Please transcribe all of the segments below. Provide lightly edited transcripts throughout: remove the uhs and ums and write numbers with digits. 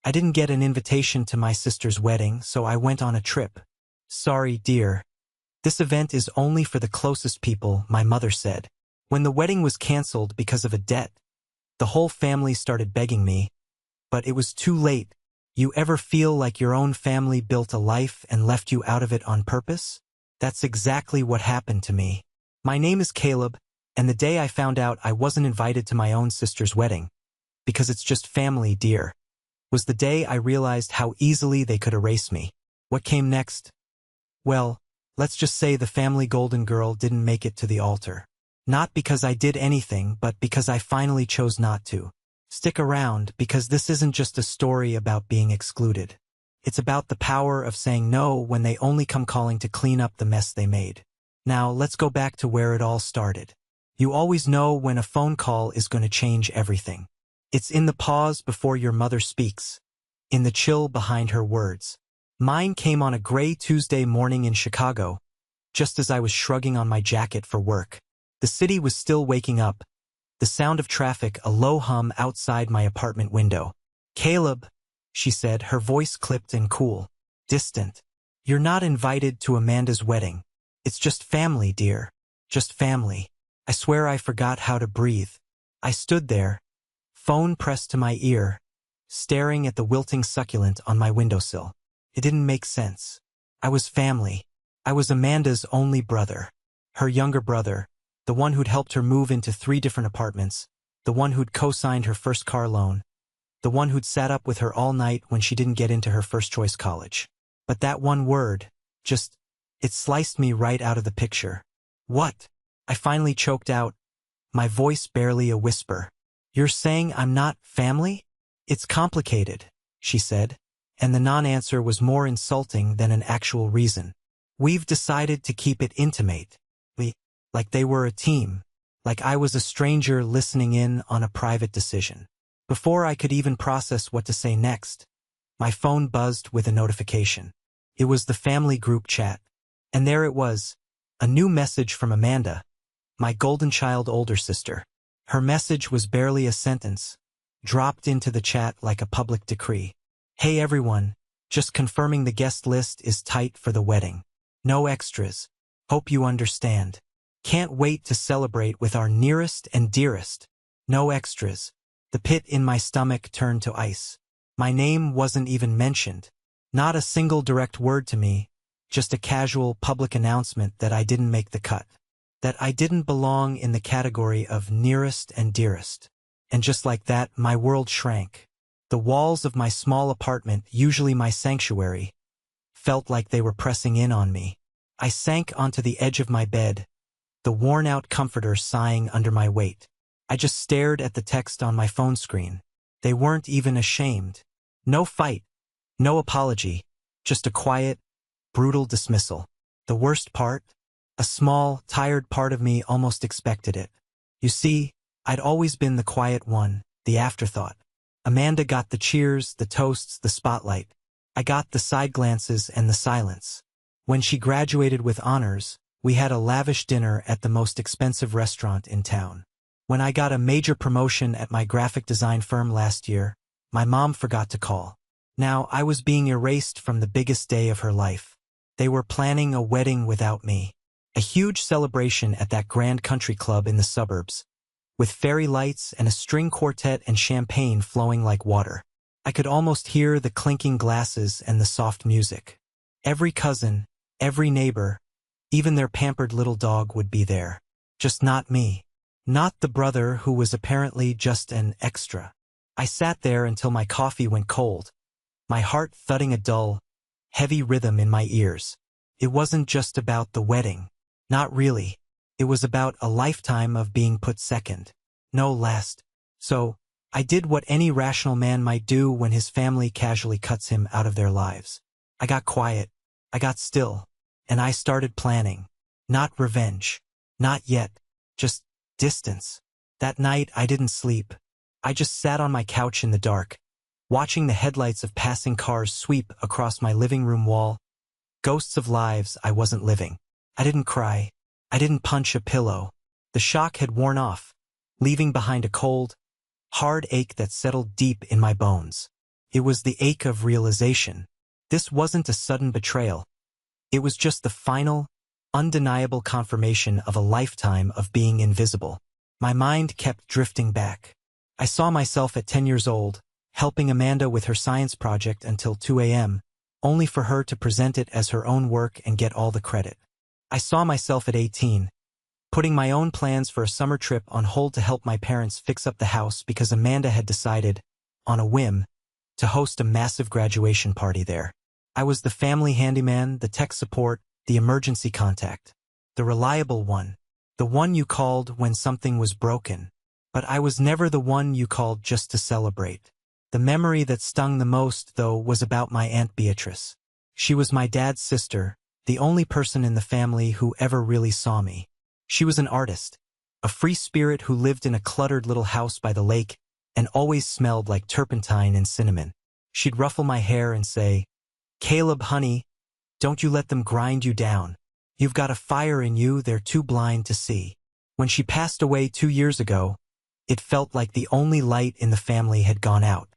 I didn't get an invitation to my sister's wedding, so I went on a trip. Sorry, dear. This event is only for the closest people, my mother said. When the wedding was canceled because of a debt, the whole family started begging me, but it was too late. You ever feel like your own family built a life and left you out of it on purpose? That's exactly what happened to me. My name is Caleb, and the day I found out I wasn't invited to my own sister's wedding, because it's just family, dear, was the day I realized how easily they could erase me. What came next? Well, let's just say the family golden girl didn't make it to the altar. Not because I did anything, but because I finally chose not to. Stick around, because this isn't just a story about being excluded. It's about the power of saying no when they only come calling to clean up the mess they made. Now, let's go back to where it all started. You always know when a phone call is going to change everything. It's in the pause before your mother speaks, in the chill behind her words. Mine came on a gray Tuesday morning in Chicago, just as I was shrugging on my jacket for work. The city was still waking up, the sound of traffic a low hum outside my apartment window. Caleb, she said, her voice clipped and cool, distant. You're not invited to Amanda's wedding. It's just family, dear. Just family. I swear I forgot how to breathe. I stood there, phone pressed to my ear, staring at the wilting succulent on my windowsill. It didn't make sense. I was family. I was Amanda's only brother. Her younger brother, the one who'd helped her move into 3 different apartments, the one who'd co-signed her first car loan, the one who'd sat up with her all night when she didn't get into her first-choice college. But that one word, it sliced me right out of the picture. What? I finally choked out, my voice barely a whisper. You're saying I'm not family? It's complicated, she said, and the non-answer was more insulting than an actual reason. We've decided to keep it intimate. Like they were a team, like I was a stranger listening in on a private decision. Before I could even process what to say next, my phone buzzed with a notification. It was the family group chat. And there it was, a new message from Amanda, my golden child older sister. Her message was barely a sentence, dropped into the chat like a public decree. Hey everyone, just confirming the guest list is tight for the wedding. No extras. Hope you understand. Can't wait to celebrate with our nearest and dearest. No extras. The pit in my stomach turned to ice. My name wasn't even mentioned. Not a single direct word to me, just a casual public announcement that I didn't make the cut. That I didn't belong in the category of nearest and dearest. And just like that, my world shrank. The walls of my small apartment, usually my sanctuary, felt like they were pressing in on me. I sank onto the edge of my bed, the worn-out comforter sighing under my weight. I just stared at the text on my phone screen. They weren't even ashamed. No fight, no apology, just a quiet, brutal dismissal. The worst part? A small, tired part of me almost expected it. You see, I'd always been the quiet one, the afterthought. Amanda got the cheers, the toasts, the spotlight. I got the side glances and the silence. When she graduated with honors, we had a lavish dinner at the most expensive restaurant in town. When I got a major promotion at my graphic design firm last year, my mom forgot to call. Now I was being erased from the biggest day of her life. They were planning a wedding without me. A huge celebration at that grand country club in the suburbs, with fairy lights and a string quartet and champagne flowing like water. I could almost hear the clinking glasses and the soft music. Every cousin, every neighbor, even their pampered little dog would be there. Just not me. Not the brother who was apparently just an extra. I sat there until my coffee went cold, my heart thudding a dull, heavy rhythm in my ears. It wasn't just about the wedding. Not really. It was about a lifetime of being put second. No last. So, I did what any rational man might do when his family casually cuts him out of their lives. I got quiet. I got still. And I started planning. Not revenge. Not yet. Just distance. That night I didn't sleep. I just sat on my couch in the dark, watching the headlights of passing cars sweep across my living room wall. Ghosts of lives I wasn't living. I didn't cry. I didn't punch a pillow. The shock had worn off, leaving behind a cold, hard ache that settled deep in my bones. It was the ache of realization. This wasn't a sudden betrayal. It was just the final, undeniable confirmation of a lifetime of being invisible. My mind kept drifting back. I saw myself at 10 years old, helping Amanda with her science project until 2 a.m., only for her to present it as her own work and get all the credit. I saw myself at 18, putting my own plans for a summer trip on hold to help my parents fix up the house because Amanda had decided, on a whim, to host a massive graduation party there. I was the family handyman, the tech support, the emergency contact, the reliable one, the one you called when something was broken. But I was never the one you called just to celebrate. The memory that stung the most, though, was about my Aunt Beatrice. She was my dad's sister, the only person in the family who ever really saw me. She was an artist, a free spirit who lived in a cluttered little house by the lake and always smelled like turpentine and cinnamon. She'd ruffle my hair and say, "Caleb, honey, don't you let them grind you down. You've got a fire in you they're too blind to see." When she passed away 2 years ago, it felt like the only light in the family had gone out.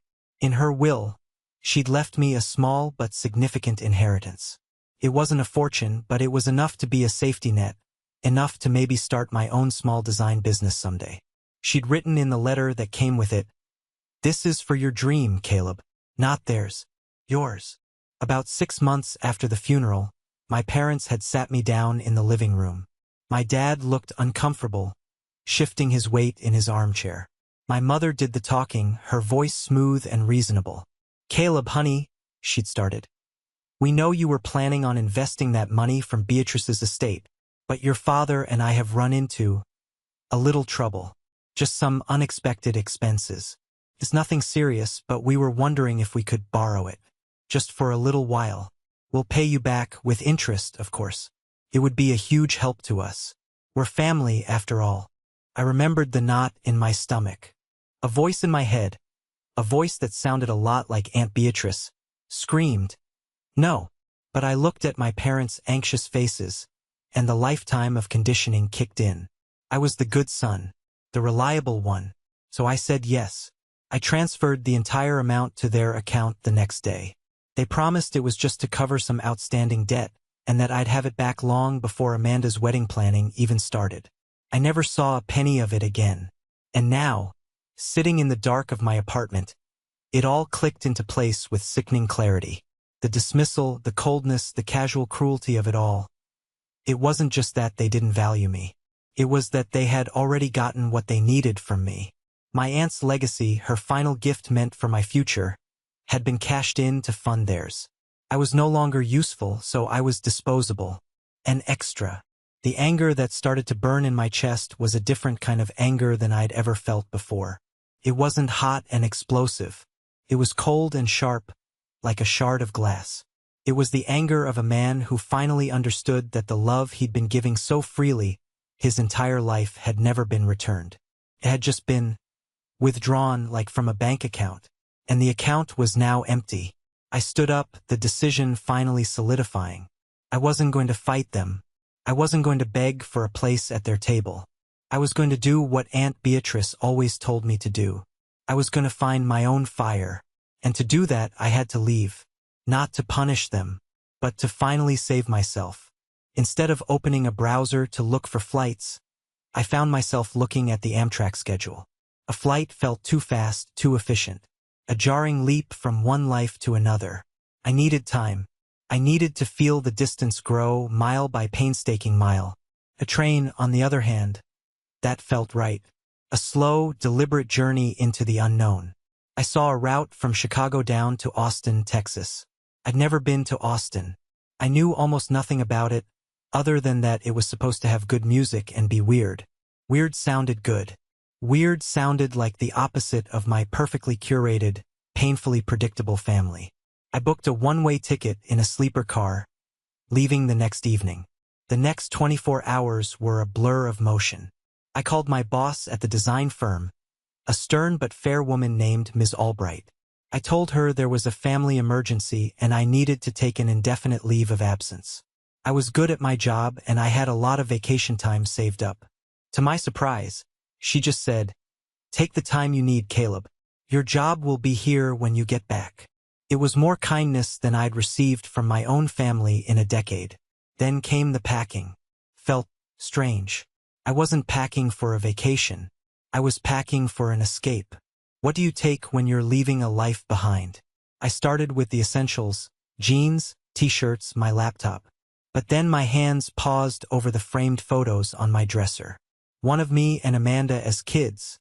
In her will, she'd left me a small but significant inheritance. It wasn't a fortune, but it was enough to be a safety net, enough to maybe start my own small design business someday. She'd written in the letter that came with it, "This is for your dream, Caleb, not theirs, yours." About 6 months after the funeral, my parents had sat me down in the living room. My dad looked uncomfortable, shifting his weight in his armchair. My mother did the talking, her voice smooth and reasonable. "Caleb, honey," she'd started. "We know you were planning on investing that money from Beatrice's estate, but your father and I have run into a little trouble. Just some unexpected expenses. It's nothing serious, but we were wondering if we could borrow it. Just for a little while. We'll pay you back with interest, of course. It would be a huge help to us. We're family, after all." I remembered the knot in my stomach. A voice in my head, a voice that sounded a lot like Aunt Beatrice, screamed, "No." But I looked at my parents' anxious faces, and the lifetime of conditioning kicked in. I was the good son, the reliable one, so I said yes. I transferred the entire amount to their account the next day. They promised it was just to cover some outstanding debt, and that I'd have it back long before Amanda's wedding planning even started. I never saw a penny of it again. And now, sitting in the dark of my apartment, it all clicked into place with sickening clarity. The dismissal, the coldness, the casual cruelty of it all. It wasn't just that they didn't value me. It was that they had already gotten what they needed from me. My aunt's legacy, her final gift meant for my future, had been cashed in to fund theirs. I was no longer useful, so I was disposable. An extra. The anger that started to burn in my chest was a different kind of anger than I'd ever felt before. It wasn't hot and explosive. It was cold and sharp, like a shard of glass. It was the anger of a man who finally understood that the love he'd been giving so freely his entire life had never been returned. It had just been withdrawn like from a bank account, and the account was now empty. I stood up, the decision finally solidifying. I wasn't going to fight them. I wasn't going to beg for a place at their table. I was going to do what Aunt Beatrice always told me to do. I was going to find my own fire, and to do that I had to leave. Not to punish them, but to finally save myself. Instead of opening a browser to look for flights, I found myself looking at the Amtrak schedule. A flight felt too fast, too efficient. A jarring leap from one life to another. I needed time. I needed to feel the distance grow, mile by painstaking mile. A train, on the other hand, that felt right. A slow, deliberate journey into the unknown. I saw a route from Chicago down to Austin, Texas. I'd never been to Austin. I knew almost nothing about it, other than that it was supposed to have good music and be weird. Weird sounded good. Weird sounded like the opposite of my perfectly curated, painfully predictable family. I booked a one-way ticket in a sleeper car, leaving the next evening. The next 24 hours were a blur of motion. I called my boss at the design firm, a stern but fair woman named Ms. Albright. I told her there was a family emergency and I needed to take an indefinite leave of absence. I was good at my job and I had a lot of vacation time saved up. To my surprise, she just said, "Take the time you need, Caleb. Your job will be here when you get back. It was more kindness than I'd received from my own family in a decade. Then came the packing. Felt strange. I wasn't packing for a vacation. I was packing for an escape. What do you take when you're leaving a life behind? I started with the essentials: jeans, t-shirts, my laptop. But then my hands paused over the framed photos on my dresser. One of me and Amanda as kids,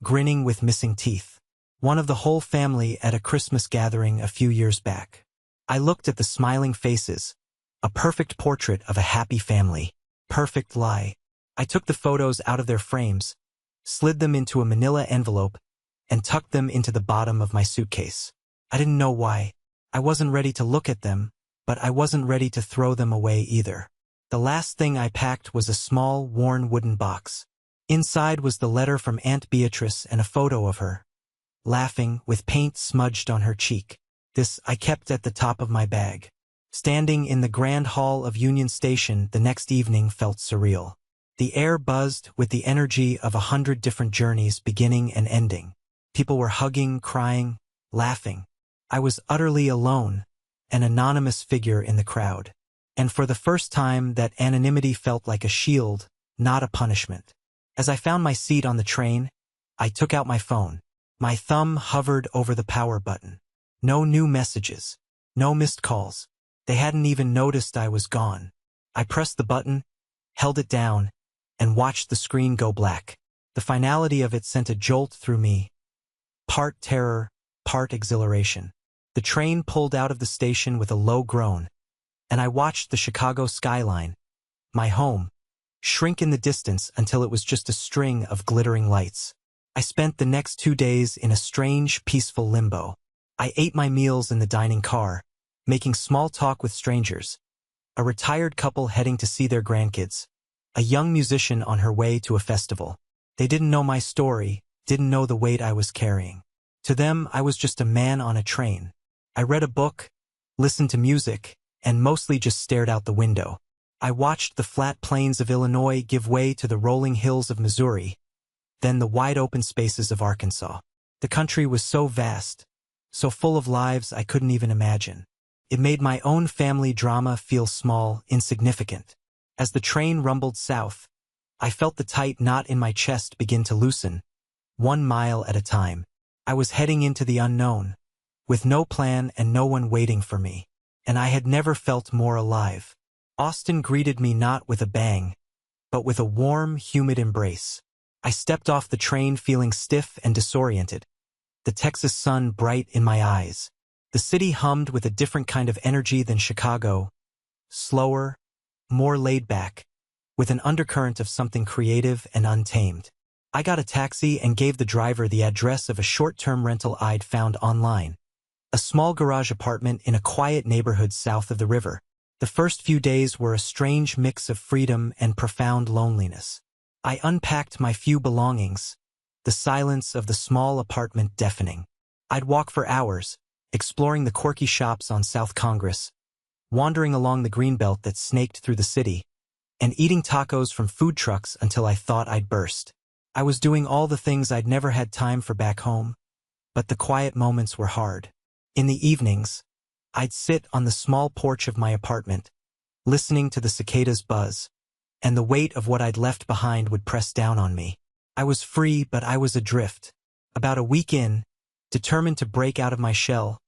grinning with missing teeth. One of the whole family at a Christmas gathering a few years back. I looked at the smiling faces, a perfect portrait of a happy family. Perfect lie. I took the photos out of their frames, slid them into a manila envelope, and tucked them into the bottom of my suitcase. I didn't know why. I wasn't ready to look at them, but I wasn't ready to throw them away either. The last thing I packed was a small, worn wooden box. Inside was the letter from Aunt Beatrice and a photo of her, laughing, with paint smudged on her cheek. This I kept at the top of my bag. Standing in the grand hall of Union Station the next evening felt surreal. The air buzzed with the energy of 100 different journeys beginning and ending. People were hugging, crying, laughing. I was utterly alone, an anonymous figure in the crowd. And for the first time, that anonymity felt like a shield, not a punishment. As I found my seat on the train, I took out my phone. My thumb hovered over the power button. No new messages. No missed calls. They hadn't even noticed I was gone. I pressed the button, held it down, and watched the screen go black. The finality of it sent a jolt through me. Part terror, part exhilaration. The train pulled out of the station with a low groan, and I watched the Chicago skyline, my home, shrink in the distance until it was just a string of glittering lights. I spent the next 2 days in a strange, peaceful limbo. I ate my meals in the dining car, making small talk with strangers, a retired couple heading to see their grandkids, a young musician on her way to a festival. They didn't know my story, didn't know the weight I was carrying. To them, I was just a man on a train. I read a book, listened to music, and mostly just stared out the window. I watched the flat plains of Illinois give way to the rolling hills of Missouri, then the wide open spaces of Arkansas. The country was so vast, so full of lives I couldn't even imagine. It made my own family drama feel small, insignificant. As the train rumbled south, I felt the tight knot in my chest begin to loosen, 1 mile at a time. I was heading into the unknown, with no plan and no one waiting for me. And I had never felt more alive. Austin greeted me not with a bang, but with a warm, humid embrace. I stepped off the train feeling stiff and disoriented, the Texas sun bright in my eyes. The city hummed with a different kind of energy than Chicago, slower, more laid back, with an undercurrent of something creative and untamed. I got a taxi and gave the driver the address of a short-term rental I'd found online, a small garage apartment in a quiet neighborhood south of the river. The first few days were a strange mix of freedom and profound loneliness. I unpacked my few belongings, the silence of the small apartment deafening. I'd walk for hours, exploring the quirky shops on South Congress, wandering along the greenbelt that snaked through the city, and eating tacos from food trucks until I thought I'd burst. I was doing all the things I'd never had time for back home, but the quiet moments were hard. In the evenings, I'd sit on the small porch of my apartment, listening to the cicadas buzz, and the weight of what I'd left behind would press down on me. I was free, but I was adrift. About a week in, determined to break out of my shell,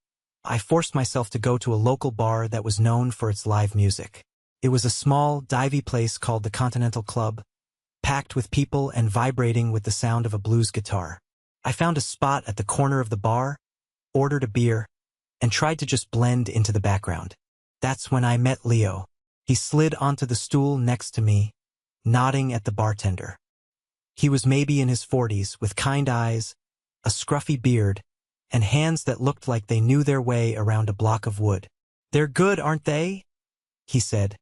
I forced myself to go to a local bar that was known for its live music. It was a small, divey place called the Continental Club, packed with people and vibrating with the sound of a blues guitar. I found a spot at the corner of the bar, ordered a beer, and tried to just blend into the background. That's when I met Leo. He slid onto the stool next to me, nodding at the bartender. He was maybe in his 40s, with kind eyes, a scruffy beard, and hands that looked like they knew their way around a block of wood. "They're good, aren't they?" he said,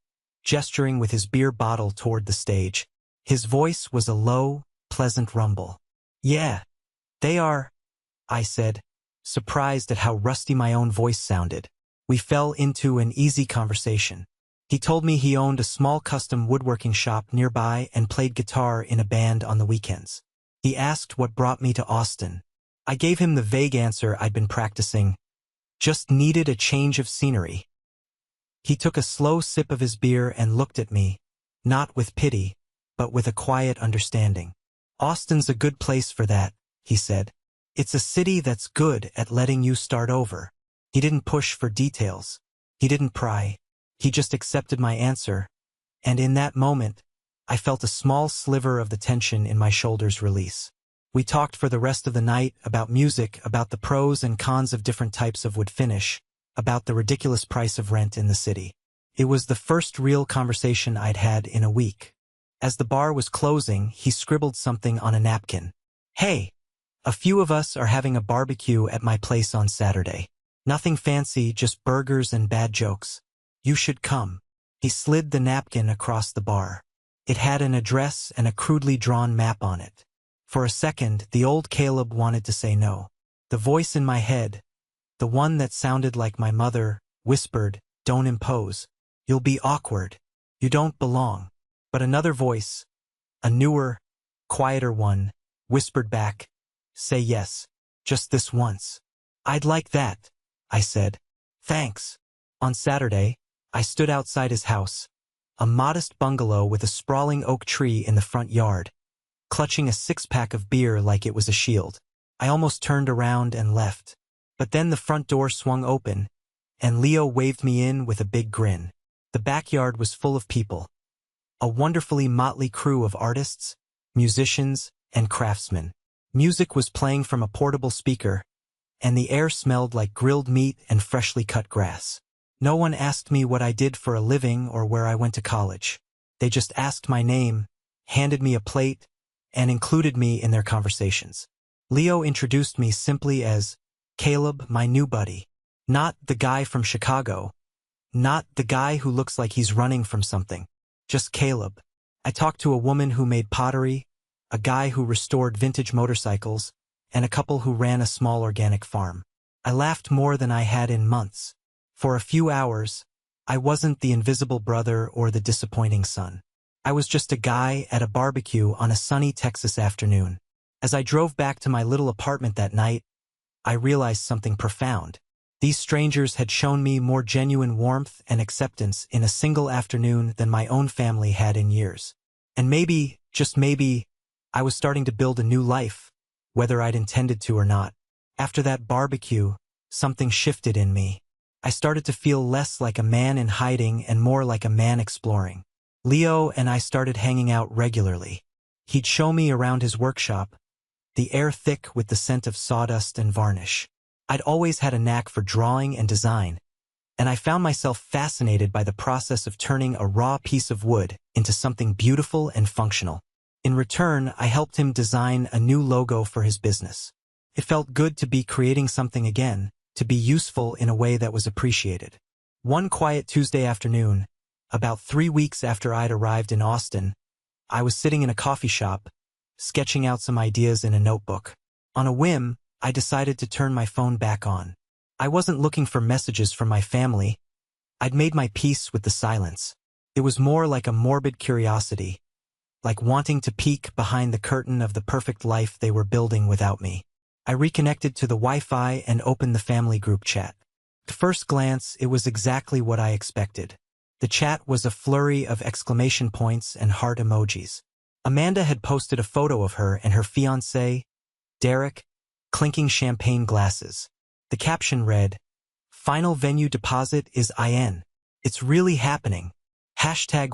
gesturing with his beer bottle toward the stage. His voice was a low, pleasant rumble. "Yeah, they are," I said, surprised at how rusty my own voice sounded. We fell into an easy conversation. He told me he owned a small custom woodworking shop nearby and played guitar in a band on the weekends. He asked what brought me to Austin, I gave him the vague answer I'd been practicing. Just needed a change of scenery. He took a slow sip of his beer and looked at me, not with pity, but with a quiet understanding. Austin's a good place for that, he said. It's a city that's good at letting you start over. He didn't push for details. He didn't pry. He just accepted my answer, and in that moment, I felt a small sliver of the tension in my shoulders release. We talked for the rest of the night about music, about the pros and cons of different types of wood finish, about the ridiculous price of rent in the city. It was the first real conversation I'd had in a week. As the bar was closing, he scribbled something on a napkin. "Hey, a few of us are having a barbecue at my place on Saturday. Nothing fancy, just burgers and bad jokes. You should come." He slid the napkin across the bar. It had an address and a crudely drawn map on it. For a second, the old Caleb wanted to say no. The voice in my head, the one that sounded like my mother, whispered, "Don't impose. You'll be awkward. You don't belong." But another voice, a newer, quieter one, whispered back, "Say yes. Just this once." "I'd like that," I said. "Thanks." On Saturday, I stood outside his house, a modest bungalow with a sprawling oak tree in the front yard, clutching a six-pack of beer like it was a shield. I almost turned around and left. But then the front door swung open, and Leo waved me in with a big grin. The backyard was full of people. A wonderfully motley crew of artists, musicians, and craftsmen. Music was playing from a portable speaker, and the air smelled like grilled meat and freshly cut grass. No one asked me what I did for a living or where I went to college. They just asked my name, handed me a plate, and included me in their conversations. Leo introduced me simply as Caleb, my new buddy. Not the guy from Chicago. Not the guy who looks like he's running from something. Just Caleb. I talked to a woman who made pottery, a guy who restored vintage motorcycles, and a couple who ran a small organic farm. I laughed more than I had in months. For a few hours, I wasn't the invisible brother or the disappointing son. I was just a guy at a barbecue on a sunny Texas afternoon. As I drove back to my little apartment that night, I realized something profound. These strangers had shown me more genuine warmth and acceptance in a single afternoon than my own family had in years. And maybe, just maybe, I was starting to build a new life, whether I'd intended to or not. After that barbecue, something shifted in me. I started to feel less like a man in hiding and more like a man exploring. Leo and I started hanging out regularly. He'd show me around his workshop, the air thick with the scent of sawdust and varnish. I'd always had a knack for drawing and design, and I found myself fascinated by the process of turning a raw piece of wood into something beautiful and functional. In return, I helped him design a new logo for his business. It felt good to be creating something again, to be useful in a way that was appreciated. One quiet Tuesday afternoon, about 3 weeks after I'd arrived in Austin, I was sitting in a coffee shop, sketching out some ideas in a notebook. On a whim, I decided to turn my phone back on. I wasn't looking for messages from my family. I'd made my peace with the silence. It was more like a morbid curiosity, like wanting to peek behind the curtain of the perfect life they were building without me. I reconnected to the Wi-Fi and opened the family group chat. At first glance, it was exactly what I expected. The chat was a flurry of exclamation points and heart emojis. Amanda had posted a photo of her and her fiancé, Derek, clinking champagne glasses. The caption read, "Final venue deposit is IN. It's really happening.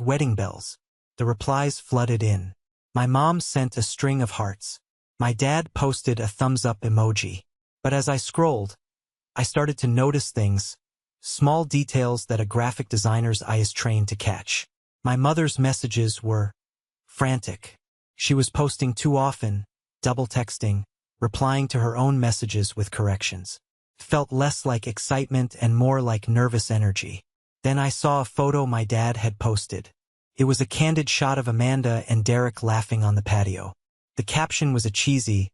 #wedding bells." The replies flooded in. My mom sent a string of hearts. My dad posted a thumbs-up emoji. But as I scrolled, I started to notice things, small details that a graphic designer's eye is trained to catch. My mother's messages were frantic. She was posting too often, double texting, replying to her own messages with corrections. It felt less like excitement and more like nervous energy. Then I saw a photo my dad had posted. It was a candid shot of Amanda and Derek laughing on the patio. The caption was a cheesy,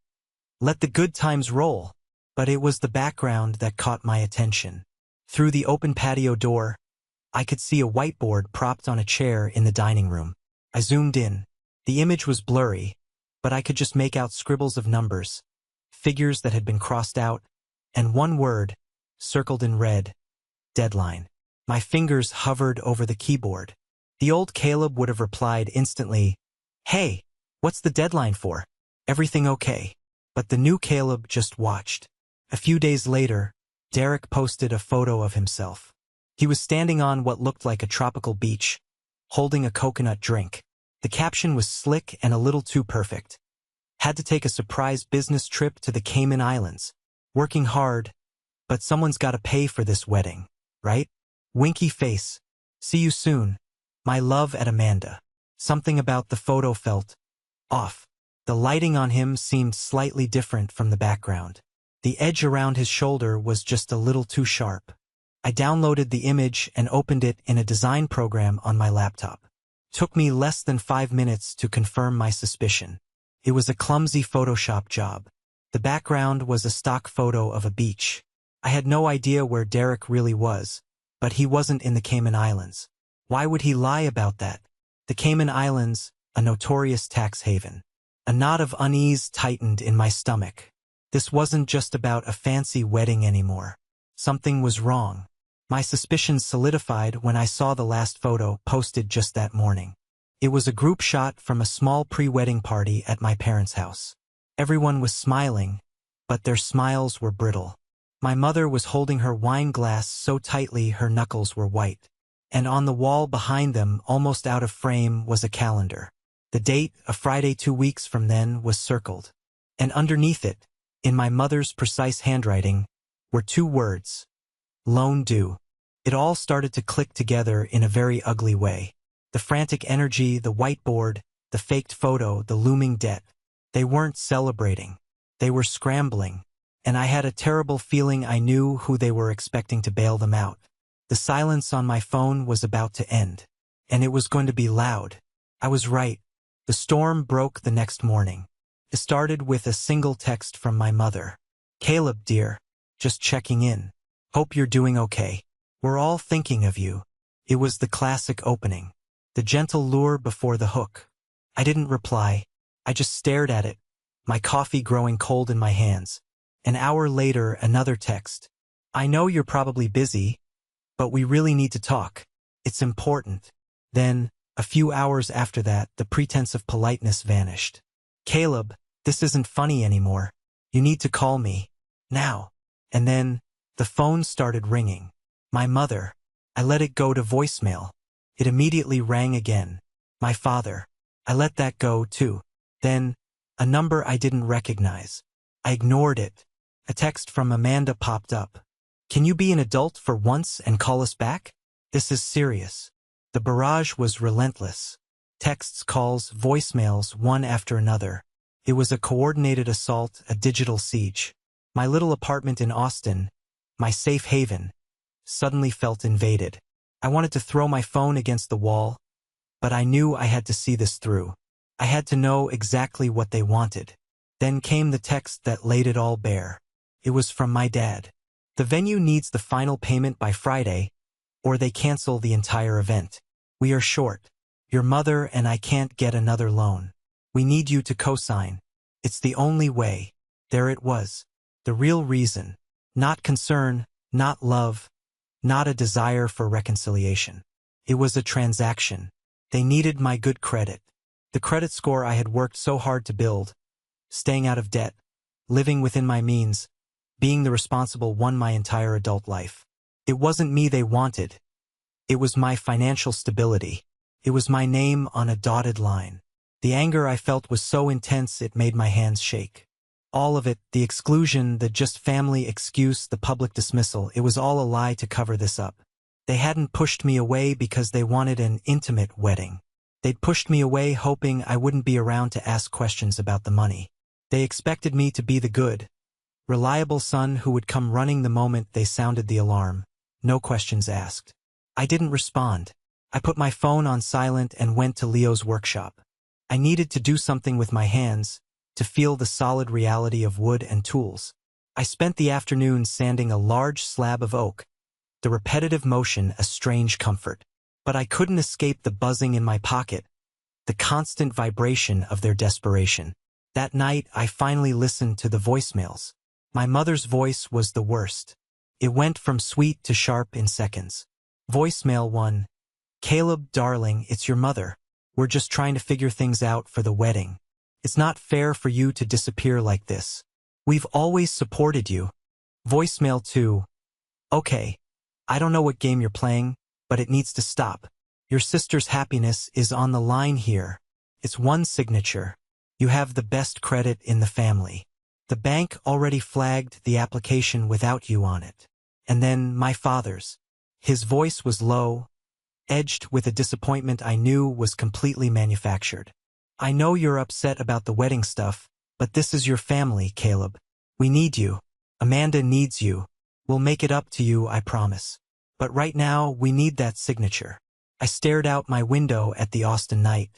"Let the good times roll," but it was the background that caught my attention. Through the open patio door, I could see a whiteboard propped on a chair in the dining room. I zoomed in. The image was blurry, but I could just make out scribbles of numbers. figures that had been crossed out, and one word, circled in red, deadline. My fingers hovered over the keyboard. The old Caleb would have replied instantly, "Hey, what's the deadline for? Everything okay?" But the new Caleb just watched. A few days later, Derek posted a photo of himself. He was standing on what looked like a tropical beach, holding a coconut drink. The caption was slick and a little too perfect. Had to take a surprise business trip to the Cayman Islands. Working hard, but someone's got to pay for this wedding, right? Winky face. See you soon. My love at Amanda. Something about the photo felt off. The lighting on him seemed slightly different from the background. The edge around his shoulder was just a little too sharp. I downloaded the image and opened it in a design program on my laptop. Took me less than 5 minutes to confirm my suspicion. It was a clumsy Photoshop job. The background was a stock photo of a beach. I had no idea where Derek really was, but he wasn't in the Cayman Islands. Why would he lie about that? The Cayman Islands, a notorious tax haven. A knot of unease tightened in my stomach. This wasn't just about a fancy wedding anymore. Something was wrong. My suspicions solidified when I saw the last photo posted just that morning. It was a group shot from a small pre-wedding party at my parents' house. Everyone was smiling, but their smiles were brittle. My mother was holding her wine glass so tightly her knuckles were white. And on the wall behind them, almost out of frame, was a calendar. The date, a Friday 2 weeks from then, was circled. And underneath it, in my mother's precise handwriting, were 2 words. Loan due. It all started to click together in a very ugly way. The frantic energy, the whiteboard, the faked photo, the looming debt. They weren't celebrating. They were scrambling. And I had a terrible feeling I knew who they were expecting to bail them out. The silence on my phone was about to end. And it was going to be loud. I was right. The storm broke the next morning. It started with a single text from my mother. "Caleb, dear. Just checking in. Hope you're doing okay. We're all thinking of you." It was the classic opening. The gentle lure before the hook. I didn't reply. I just stared at it, my coffee growing cold in my hands. An hour later, another text. "I know you're probably busy, but we really need to talk. It's important." Then, a few hours after that, the pretense of politeness vanished. "Caleb, this isn't funny anymore. You need to call me. Now." And then, the phone started ringing. My mother. I let it go to voicemail. It immediately rang again. My father. I let that go too. Then, a number I didn't recognize. I ignored it. A text from Amanda popped up. "Can you be an adult for once and call us back? This is serious." The barrage was relentless. Texts, calls, voicemails, one after another. It was a coordinated assault, a digital siege. My little apartment in Austin, my safe haven, suddenly felt invaded. I wanted to throw my phone against the wall, but I knew I had to see this through. I had to know exactly what they wanted. Then came the text that laid it all bare. It was from my dad. "The venue needs the final payment by Friday, or they cancel the entire event. We are short. Your mother and I can't get another loan. We need you to co-sign. It's the only way." There it was. The real reason. Not concern, not love, not a desire for reconciliation. It was a transaction. They needed my good credit. The credit score I had worked so hard to build. Staying out of debt. Living within my means. Being the responsible one my entire adult life. It wasn't me they wanted. It was my financial stability. It was my name on a dotted line. The anger I felt was so intense it made my hands shake. All of it, the exclusion, the just family excuse, the public dismissal, it was all a lie to cover this up. They hadn't pushed me away because they wanted an intimate wedding. They'd pushed me away hoping I wouldn't be around to ask questions about the money. They expected me to be the good, reliable son who would come running the moment they sounded the alarm. No questions asked. I didn't respond. I put my phone on silent and went to Leo's workshop. I needed to do something with my hands, to feel the solid reality of wood and tools. I spent the afternoon sanding a large slab of oak, the repetitive motion a strange comfort. But I couldn't escape the buzzing in my pocket, the constant vibration of their desperation. That night, I finally listened to the voicemails. My mother's voice was the worst. It went from sweet to sharp in seconds. Voicemail 1. Caleb, darling, it's your mother. We're just trying to figure things out for the wedding. It's not fair for you to disappear like this. We've always supported you. Voicemail 2. Okay, I don't know what game you're playing, but it needs to stop. Your sister's happiness is on the line here. It's one signature. You have the best credit in the family. The bank already flagged the application without you on it. And then my father's. His voice was low, edged with a disappointment I knew was completely manufactured. I know you're upset about the wedding stuff, but this is your family, Caleb. We need you. Amanda needs you. We'll make it up to you, I promise. But right now, we need that signature. I stared out my window at the Austin night.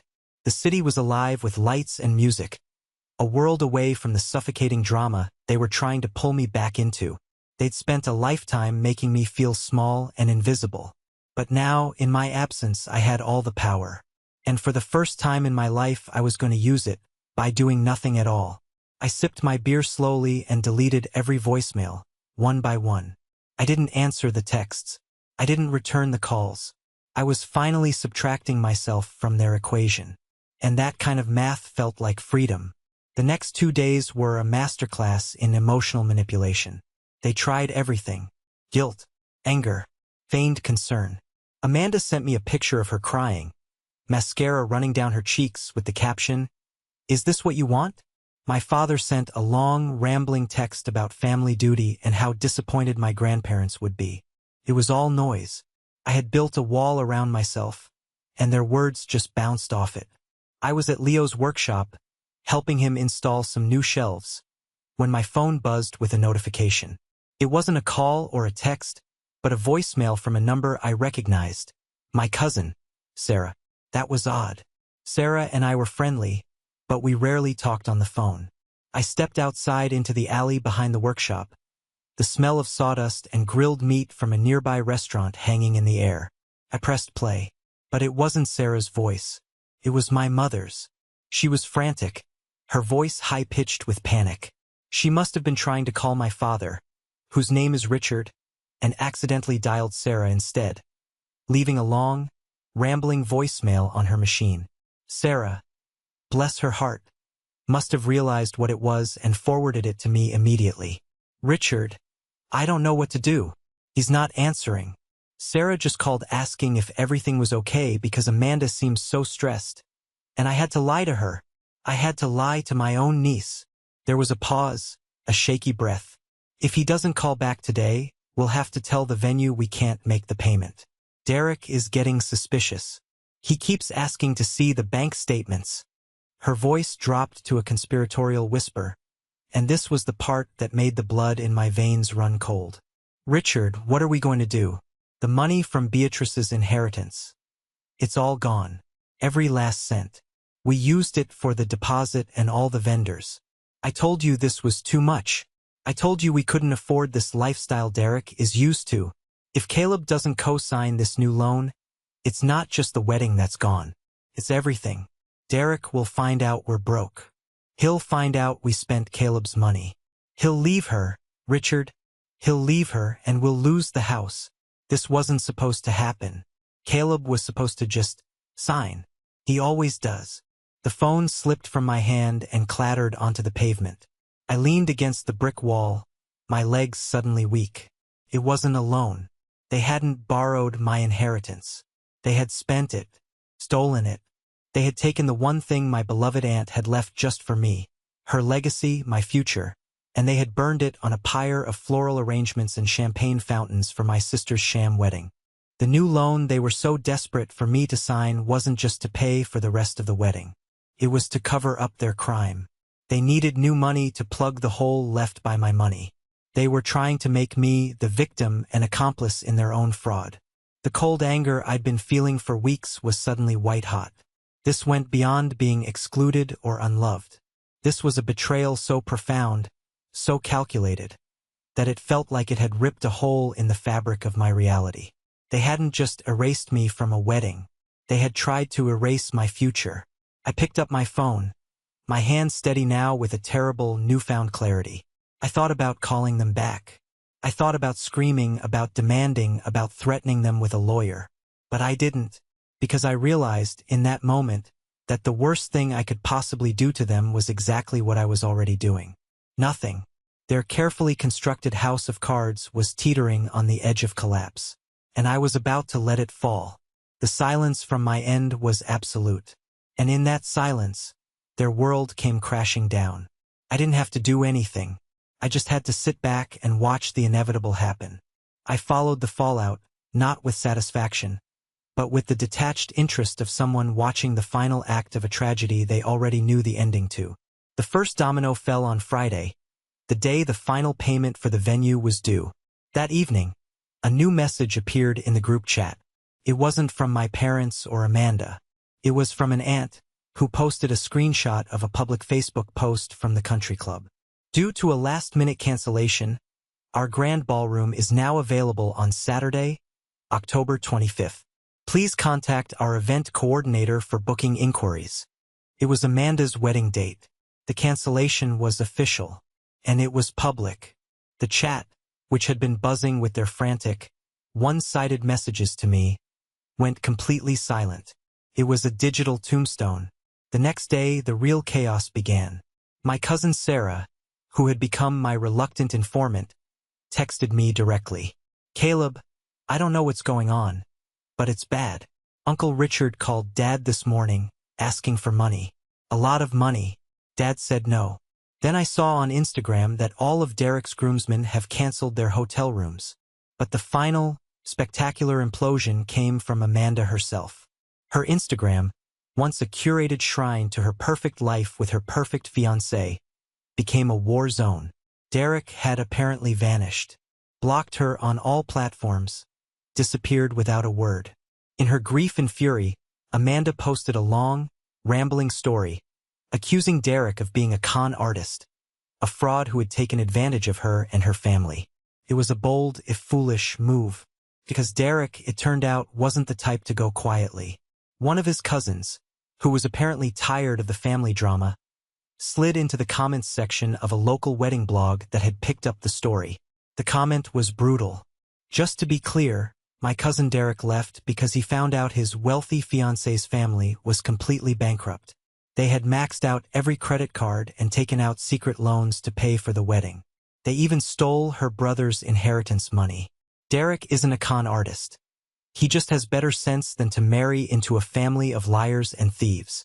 The city was alive with lights and music, a world away from the suffocating drama they were trying to pull me back into. They'd spent a lifetime making me feel small and invisible. But now, in my absence, I had all the power. And for the first time in my life, I was going to use it, by doing nothing at all. I sipped my beer slowly and deleted every voicemail, one by one. I didn't answer the texts. I didn't return the calls. I was finally subtracting myself from their equation. And that kind of math felt like freedom. The next 2 days were a masterclass in emotional manipulation. They tried everything. Guilt, anger, feigned concern. Amanda sent me a picture of her crying, mascara running down her cheeks with the caption, "Is this what you want?" My father sent a long, rambling text about family duty and how disappointed my grandparents would be. It was all noise. I had built a wall around myself, and their words just bounced off it. I was at Leo's workshop, helping him install some new shelves, when my phone buzzed with a notification. It wasn't a call or a text, but a voicemail from a number I recognized. My cousin, Sarah. That was odd. Sarah and I were friendly, but we rarely talked on the phone. I stepped outside into the alley behind the workshop, the smell of sawdust and grilled meat from a nearby restaurant hanging in the air. I pressed play, but it wasn't Sarah's voice. It was my mother's. She was frantic, her voice high-pitched with panic. She must have been trying to call my father, whose name is Richard, and accidentally dialed Sarah instead, leaving a long, rambling voicemail on her machine. Sarah, bless her heart, must have realized what it was and forwarded it to me immediately. Richard, I don't know what to do. He's not answering. Sarah just called asking if everything was okay because Amanda seemed so stressed. And I had to lie to her. I had to lie to my own niece. There was a pause, a shaky breath. If he doesn't call back today, we'll have to tell the venue we can't make the payment. Derek is getting suspicious. He keeps asking to see the bank statements. Her voice dropped to a conspiratorial whisper, and this was the part that made the blood in my veins run cold. Richard, what are we going to do? The money from Beatrice's inheritance. It's all gone. Every last cent. We used it for the deposit and all the vendors. I told you this was too much. I told you we couldn't afford this lifestyle Derek is used to. If Caleb doesn't co-sign this new loan, it's not just the wedding that's gone. It's everything. Derek will find out we're broke. He'll find out we spent Caleb's money. He'll leave her, Richard. He'll leave her and we'll lose the house. This wasn't supposed to happen. Caleb was supposed to just sign. He always does. The phone slipped from my hand and clattered onto the pavement. I leaned against the brick wall, my legs suddenly weak. It wasn't a loan. They hadn't borrowed my inheritance. They had spent it, stolen it. They had taken the one thing my beloved aunt had left just for me, her legacy, my future, and they had burned it on a pyre of floral arrangements and champagne fountains for my sister's sham wedding. The new loan they were so desperate for me to sign wasn't just to pay for the rest of the wedding. It was to cover up their crime. They needed new money to plug the hole left by my money. They were trying to make me the victim and accomplice in their own fraud. The cold anger I'd been feeling for weeks was suddenly white-hot. This went beyond being excluded or unloved. This was a betrayal so profound, so calculated, that it felt like it had ripped a hole in the fabric of my reality. They hadn't just erased me from a wedding. They had tried to erase my future. I picked up my phone, my hand steady now with a terrible, newfound clarity. I thought about calling them back. I thought about screaming, about demanding, about threatening them with a lawyer. But I didn't, because I realized, in that moment, that the worst thing I could possibly do to them was exactly what I was already doing. Nothing. Their carefully constructed house of cards was teetering on the edge of collapse. And I was about to let it fall. The silence from my end was absolute. And in that silence, their world came crashing down. I didn't have to do anything. I just had to sit back and watch the inevitable happen. I followed the fallout, not with satisfaction, but with the detached interest of someone watching the final act of a tragedy they already knew the ending to. The first domino fell on Friday, the day the final payment for the venue was due. That evening, a new message appeared in the group chat. It wasn't from my parents or Amanda. It was from an aunt who posted a screenshot of a public Facebook post from the country club. Due to a last-minute cancellation, our grand ballroom is now available on Saturday, October 25th. Please contact our event coordinator for booking inquiries. It was Amanda's wedding date. The cancellation was official, and it was public. The chat, which had been buzzing with their frantic, one-sided messages to me, went completely silent. It was a digital tombstone. The next day, the real chaos began. My cousin Sarah, who had become my reluctant informant, texted me directly. "Caleb, I don't know what's going on, but it's bad. Uncle Richard called Dad this morning, asking for money. A lot of money." Dad said no. Then I saw on Instagram that all of Derek's groomsmen have canceled their hotel rooms. But the final, spectacular implosion came from Amanda herself. Her Instagram, once a curated shrine to her perfect life with her perfect fiancé, became a war zone. Derek had apparently vanished, blocked her on all platforms, disappeared without a word. In her grief and fury, Amanda posted a long, rambling story, accusing Derek of being a con artist, a fraud who had taken advantage of her and her family. It was a bold, if foolish, move, because Derek, it turned out, wasn't the type to go quietly. One of his cousins, who was apparently tired of the family drama, slid into the comments section of a local wedding blog that had picked up the story. The comment was brutal. "Just to be clear, my cousin Derek left because he found out his wealthy fiancé's family was completely bankrupt. They had maxed out every credit card and taken out secret loans to pay for the wedding. They even stole her brother's inheritance money. Derek isn't a con artist. He just has better sense than to marry into a family of liars and thieves."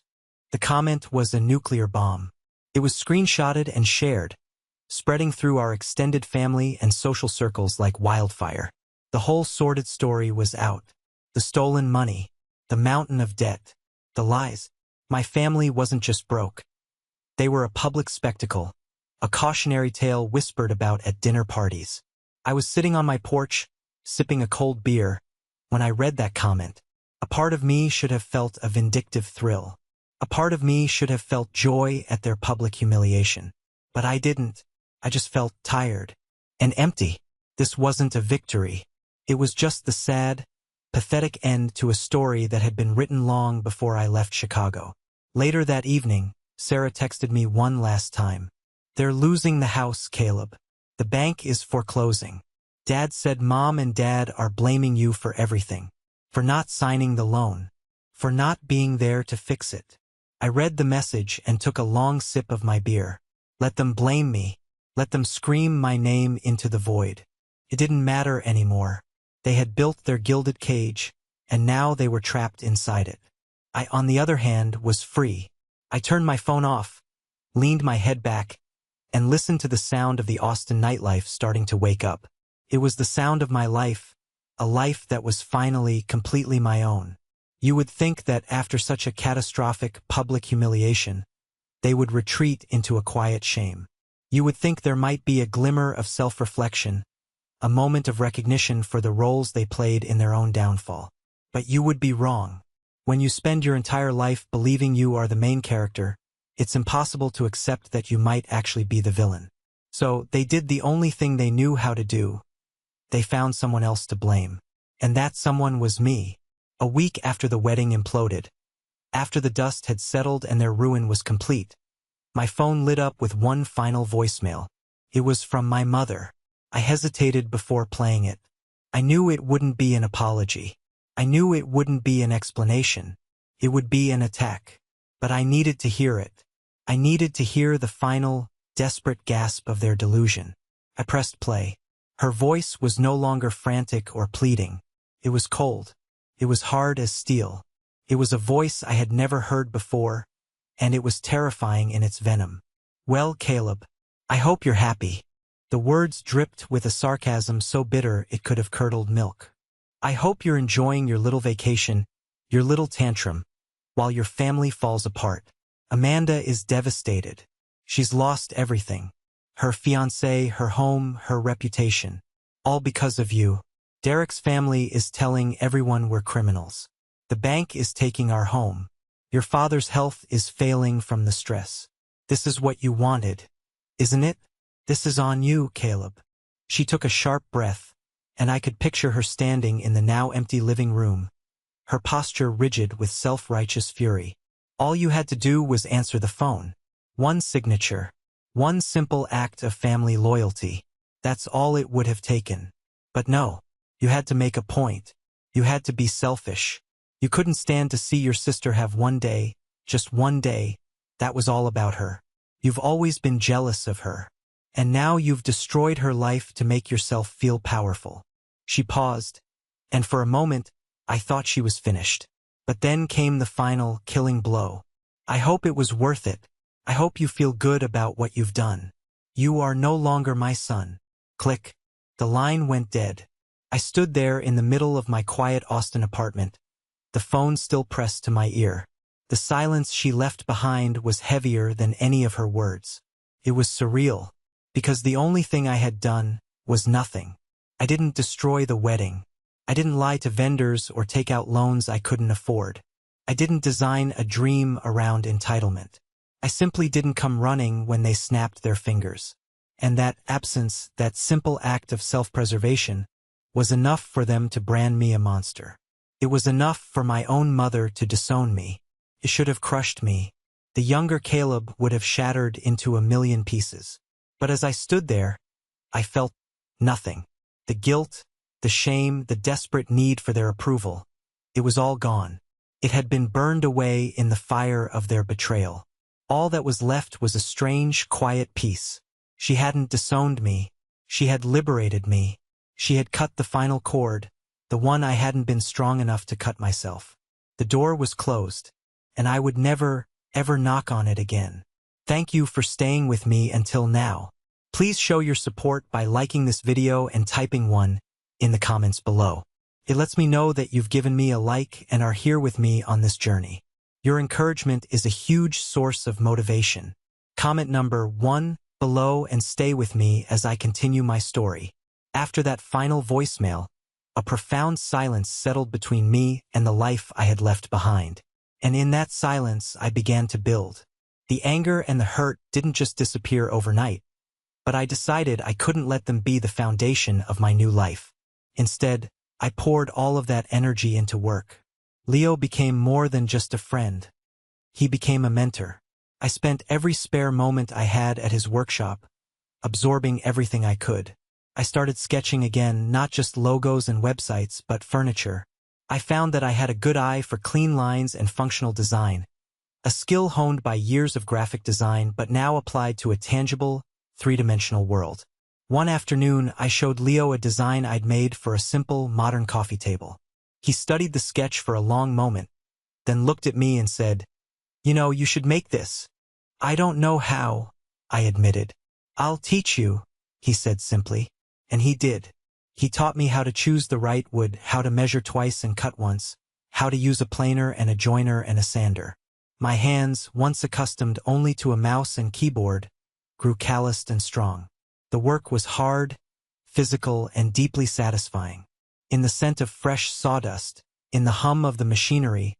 The comment was a nuclear bomb. It was screenshotted and shared, spreading through our extended family and social circles like wildfire. The whole sordid story was out. The stolen money, the mountain of debt, the lies. My family wasn't just broke. They were a public spectacle, a cautionary tale whispered about at dinner parties. I was sitting on my porch, sipping a cold beer, when I read that comment. A part of me should have felt a vindictive thrill. A part of me should have felt joy at their public humiliation. But I didn't. I just felt tired and empty. This wasn't a victory. It was just the sad, pathetic end to a story that had been written long before I left Chicago. Later that evening, Sarah texted me one last time. "They're losing the house, Caleb. The bank is foreclosing. Dad said Mom and Dad are blaming you for everything. For not signing the loan. For not being there to fix it." I read the message and took a long sip of my beer. Let them blame me. Let them scream my name into the void. It didn't matter anymore. They had built their gilded cage, and now they were trapped inside it. I, on the other hand, was free. I turned my phone off, leaned my head back, and listened to the sound of the Austin nightlife starting to wake up. It was the sound of my life, a life that was finally completely my own. You would think that after such a catastrophic public humiliation, they would retreat into a quiet shame. You would think there might be a glimmer of self-reflection, a moment of recognition for the roles they played in their own downfall. But you would be wrong. When you spend your entire life believing you are the main character, it's impossible to accept that you might actually be the villain. So they did the only thing they knew how to do. They found someone else to blame. And that someone was me. A week after the wedding imploded, after the dust had settled and their ruin was complete, My phone lit up with one final voicemail. It was from my mother. I hesitated before playing it. I knew it wouldn't be an apology. I knew it wouldn't be an explanation. It would be an attack. But I needed to hear it. I needed to hear the final, desperate gasp of their delusion. I pressed play. Her voice was no longer frantic or pleading. It was cold. It was hard as steel. It was a voice I had never heard before, and it was terrifying in its venom. "Well, Caleb, I hope you're happy." The words dripped with a sarcasm so bitter it could have curdled milk. "I hope you're enjoying your little vacation, your little tantrum, while your family falls apart. Amanda is devastated. She's lost everything. Her fiancé, her home, her reputation. All because of you. Derek's family is telling everyone we're criminals. The bank is taking our home. Your father's health is failing from the stress. This is what you wanted, isn't it? This is on you, Caleb." She took a sharp breath, and I could picture her standing in the now empty living room, her posture rigid with self-righteous fury. All you had to do was answer the phone. One signature. One simple act of family loyalty. That's all it would have taken. But no, you had to make a point. You had to be selfish. You couldn't stand to see your sister have one day, just one day, that was all about her. You've always been jealous of her. And now you've destroyed her life to make yourself feel powerful. She paused, and for a moment, I thought she was finished. But then came the final, killing blow. "I hope it was worth it. I hope you feel good about what you've done. You are no longer my son." Click. The line went dead. I stood there in the middle of my quiet Austin apartment, the phone still pressed to my ear. The silence she left behind was heavier than any of her words. It was surreal, because the only thing I had done was nothing. I didn't destroy the wedding. I didn't lie to vendors or take out loans I couldn't afford. I didn't design a dream around entitlement. I simply didn't come running when they snapped their fingers. And that absence, that simple act of self-preservation, was enough for them to brand me a monster. It was enough for my own mother to disown me. It should have crushed me. The younger Caleb would have shattered into a million pieces. But as I stood there, I felt nothing. The guilt, the shame, the desperate need for their approval. It was all gone. It had been burned away in the fire of their betrayal. All that was left was a strange, quiet peace. She hadn't disowned me. She had liberated me. She had cut the final cord, the one I hadn't been strong enough to cut myself. The door was closed, and I would never, ever knock on it again. Thank you for staying with me until now. Please show your support by liking this video and typing 1 in the comments below. It lets me know that you've given me a like and are here with me on this journey. Your encouragement is a huge source of motivation. Comment number 1 below and stay with me as I continue my story. After that final voicemail, a profound silence settled between me and the life I had left behind. And in that silence, I began to build. The anger and the hurt didn't just disappear overnight, but I decided I couldn't let them be the foundation of my new life. Instead, I poured all of that energy into work. Leo became more than just a friend. He became a mentor. I spent every spare moment I had at his workshop, absorbing everything I could. I started sketching again, not just logos and websites, but furniture. I found that I had a good eye for clean lines and functional design, a skill honed by years of graphic design but now applied to a tangible, three-dimensional world. One afternoon, I showed Leo a design I'd made for a simple, modern coffee table. He studied the sketch for a long moment, then looked at me and said, "You know, you should make this." "I don't know how," I admitted. "I'll teach you," he said simply. And he did. He taught me how to choose the right wood, how to measure twice and cut once, how to use a planer and a joiner and a sander. My hands, once accustomed only to a mouse and keyboard, grew calloused and strong. The work was hard, physical, and deeply satisfying. In the scent of fresh sawdust, in the hum of the machinery,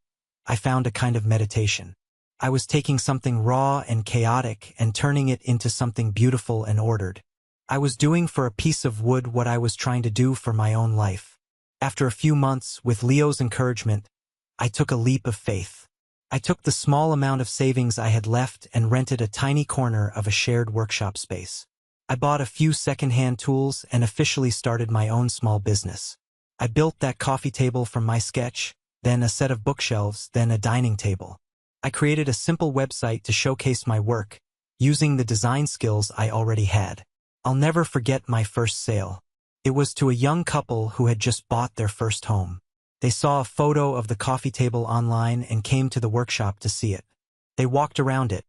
I found a kind of meditation. I was taking something raw and chaotic and turning it into something beautiful and ordered. I was doing for a piece of wood what I was trying to do for my own life. After a few months, with Leo's encouragement, I took a leap of faith. I took the small amount of savings I had left and rented a tiny corner of a shared workshop space. I bought a few second-hand tools and officially started my own small business. I built that coffee table from my sketch, then a set of bookshelves, then a dining table. I created a simple website to showcase my work, using the design skills I already had. I'll never forget my first sale. It was to a young couple who had just bought their first home. They saw a photo of the coffee table online and came to the workshop to see it. They walked around it,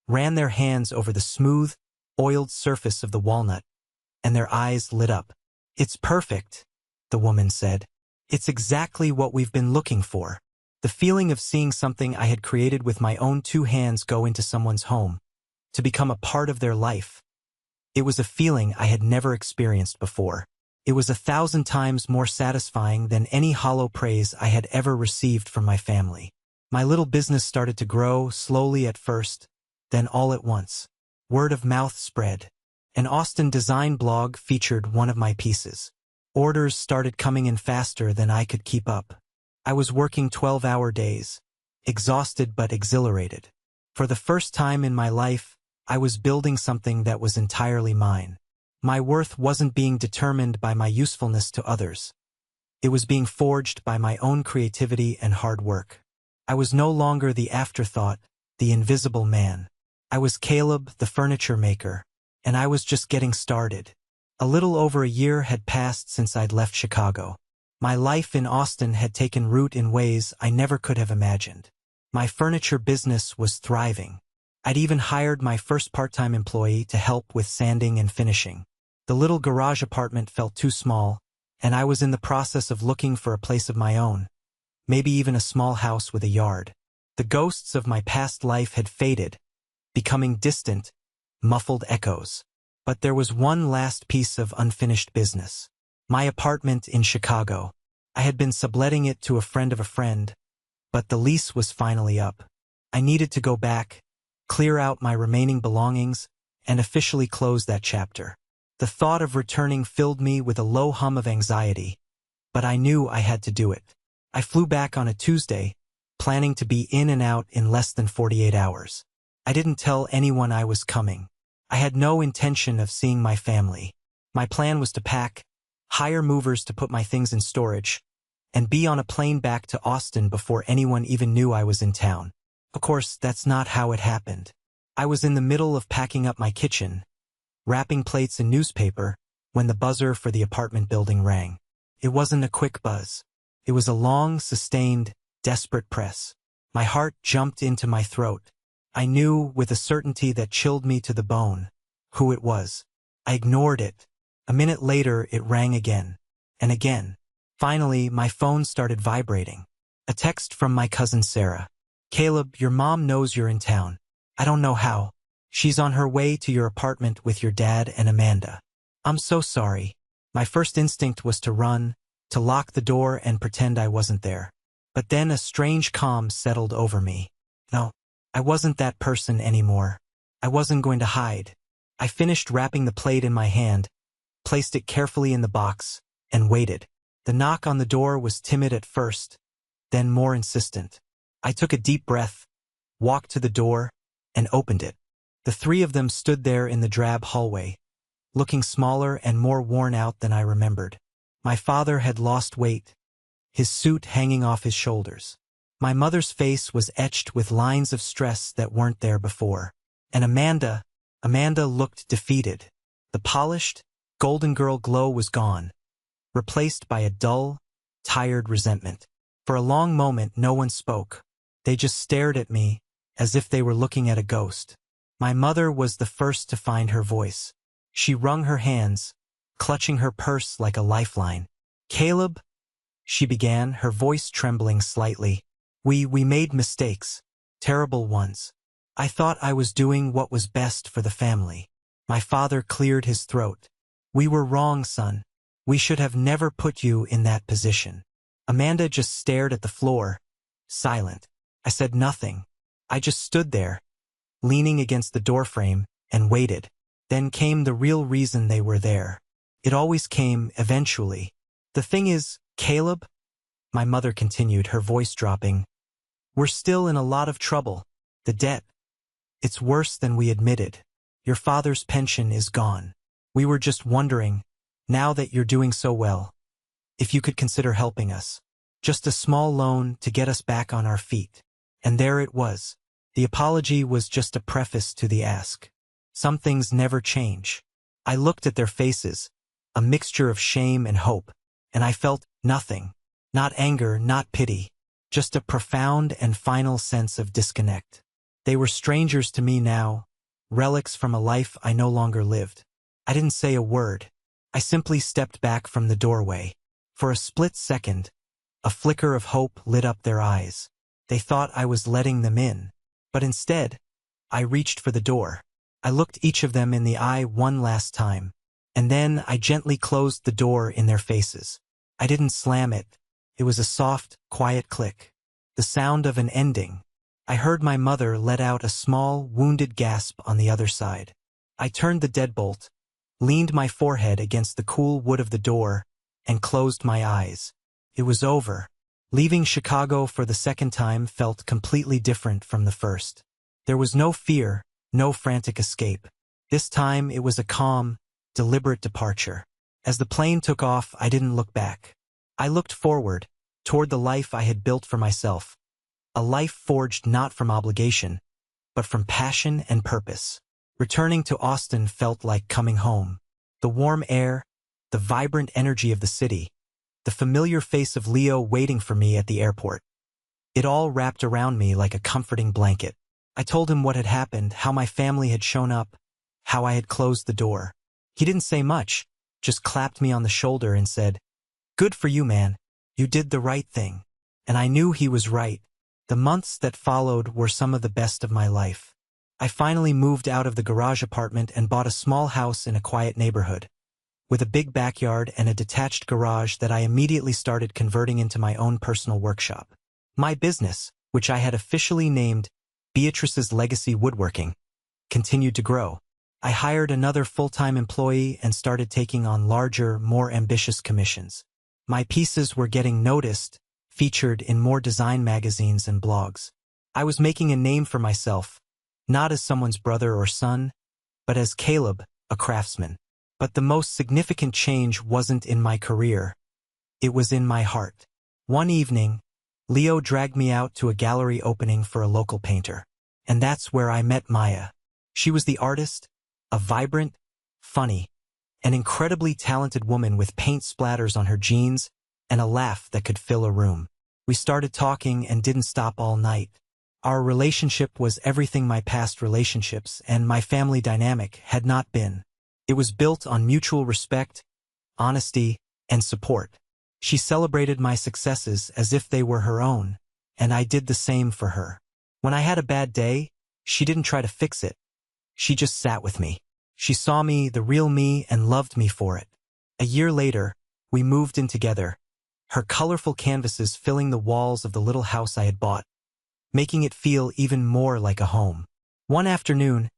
ran their hands over the smooth, oiled surface of the walnut, and their eyes lit up. "It's perfect," the woman said. "It's exactly what we've been looking for." The feeling of seeing something I had created with my own two hands go into someone's home, to become a part of their life. It was a feeling I had never experienced before. It was 1,000 times more satisfying than any hollow praise I had ever received from my family. My little business started to grow, slowly at first, then all at once. Word of mouth spread. An Austin design blog featured one of my pieces. Orders started coming in faster than I could keep up. I was working 12-hour days, exhausted but exhilarated. For the first time in my life, I was building something that was entirely mine. My worth wasn't being determined by my usefulness to others. It was being forged by my own creativity and hard work. I was no longer the afterthought, the invisible man. I was Caleb, the furniture maker, and I was just getting started. A little over a year had passed since I'd left Chicago. My life in Austin had taken root in ways I never could have imagined. My furniture business was thriving. I'd even hired my first part-time employee to help with sanding and finishing. The little garage apartment felt too small, and I was in the process of looking for a place of my own, maybe even a small house with a yard. The ghosts of my past life had faded, becoming distant, muffled echoes. But there was one last piece of unfinished business. My apartment in Chicago. I had been subletting it to a friend of a friend, but the lease was finally up. I needed to go back, clear out my remaining belongings, and officially close that chapter. The thought of returning filled me with a low hum of anxiety, but I knew I had to do it. I flew back on a Tuesday, planning to be in and out in less than 48 hours. I didn't tell anyone I was coming. I had no intention of seeing my family. My plan was to pack, hire movers to put my things in storage, and be on a plane back to Austin before anyone even knew I was in town. Of course, that's not how it happened. I was in the middle of packing up my kitchen, wrapping plates in newspaper, when the buzzer for the apartment building rang. It wasn't a quick buzz. It was a long, sustained, desperate press. My heart jumped into my throat. I knew, with a certainty that chilled me to the bone, who it was. I ignored it. A minute later, it rang again, and again. Finally, my phone started vibrating. A text from my cousin Sarah. "Caleb, your mom knows you're in town. I don't know how. She's on her way to your apartment with your dad and Amanda. I'm so sorry." My first instinct was to run, to lock the door and pretend I wasn't there. But then a strange calm settled over me. No, I wasn't that person anymore. I wasn't going to hide. I finished wrapping the plate in my hand, placed it carefully in the box, and waited. The knock on the door was timid at first, then more insistent. I took a deep breath, walked to the door, and opened it. The three of them stood there in the drab hallway, looking smaller and more worn out than I remembered. My father had lost weight, his suit hanging off his shoulders. My mother's face was etched with lines of stress that weren't there before. And Amanda looked defeated. The polished, golden girl glow was gone, replaced by a dull, tired resentment. For a long moment, no one spoke. They just stared at me, as if they were looking at a ghost. My mother was the first to find her voice. She wrung her hands, clutching her purse like a lifeline. "Caleb," she began, her voice trembling slightly. We made mistakes, terrible ones. I thought I was doing what was best for the family." My father cleared his throat. "We were wrong, son. We should have never put you in that position." Amanda just stared at the floor, silent. I said nothing. I just stood there, leaning against the doorframe, and waited. Then came the real reason they were there. It always came, eventually. "The thing is, Caleb," my mother continued, her voice dropping, We're still in a lot of trouble. The debt. It's worse than we admitted. Your father's pension is gone. We were just wondering, now that you're doing so well, if you could consider helping us. Just a small loan to get us back on our feet. And there it was. The apology was just a preface to the ask. Some things never change. I looked at their faces, a mixture of shame and hope, and I felt nothing. Not anger, not pity, just a profound and final sense of disconnect. They were strangers to me now, relics from a life I no longer lived. I didn't say a word. I simply stepped back from the doorway. For a split second, a flicker of hope lit up their eyes. They thought I was letting them in. But instead, I reached for the door. I looked each of them in the eye one last time, and then I gently closed the door in their faces. I didn't slam it. It was a soft, quiet click. The sound of an ending. I heard my mother let out a small, wounded gasp on the other side. I turned the deadbolt, leaned my forehead against the cool wood of the door, and closed my eyes. It was over. Leaving Chicago for the second time felt completely different from the first. There was no fear, no frantic escape. This time it was a calm, deliberate departure. As the plane took off, I didn't look back. I looked forward, toward the life I had built for myself. A life forged not from obligation, but from passion and purpose. Returning to Austin felt like coming home. The warm air, the vibrant energy of the city, the familiar face of Leo waiting for me at the airport. It all wrapped around me like a comforting blanket. I told him what had happened, how my family had shown up, how I had closed the door. He didn't say much, just clapped me on the shoulder and said, "Good for you, man. You did the right thing." And I knew he was right. The months that followed were some of the best of my life. I finally moved out of the garage apartment and bought a small house in a quiet neighborhood, with a big backyard and a detached garage that I immediately started converting into my own personal workshop. My business, which I had officially named Beatrice's Legacy Woodworking, continued to grow. I hired another full-time employee and started taking on larger, more ambitious commissions. My pieces were getting noticed, featured in more design magazines and blogs. I was making a name for myself, not as someone's brother or son, but as Caleb, a craftsman. But the most significant change wasn't in my career. It was in my heart. One evening, Leo dragged me out to a gallery opening for a local painter. And that's where I met Maya. She was the artist, a vibrant, funny, and incredibly talented woman with paint splatters on her jeans and a laugh that could fill a room. We started talking and didn't stop all night. Our relationship was everything my past relationships and my family dynamic had not been. It was built on mutual respect, honesty, and support. She celebrated my successes as if they were her own, and I did the same for her. When I had a bad day, she didn't try to fix it. She just sat with me. She saw me, the real me, and loved me for it. A year later, we moved in together, her colorful canvases filling the walls of the little house I had bought, making it feel even more like a home. One afternoon,